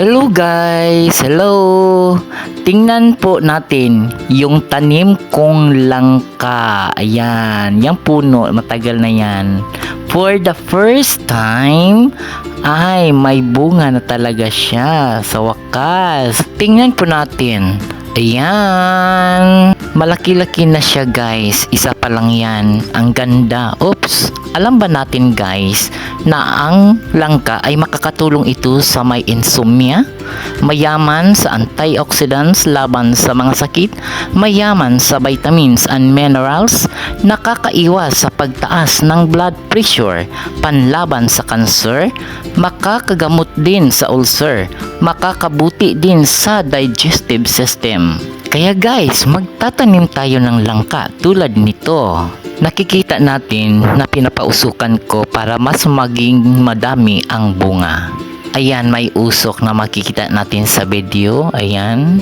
Hello guys! Hello! Tingnan po natin yung tanim kong langka. Ayan, yung puno, matagal na yan. For the first time, ay may bunga na talaga siya sa wakas. Tingnan po natin. Ayan, malaki-laki na siya guys. Isa pa lang yan. Ang ganda. Oops! Alam ba natin guys na ang langka ay makakatulong ito sa may insomnia, mayaman sa antioxidants laban sa mga sakit, mayaman sa vitamins and minerals, nakakaiwas sa pagtaas ng blood pressure, panlaban sa cancer, makakagamot din sa ulcer, makakabuti din sa digestive system. Kaya guys, magtatanim tayo ng langka tulad nito. Nakikita natin na pinapausukan ko para mas maging madami ang bunga. Ayan, may usok na makikita natin sa video. Ayan.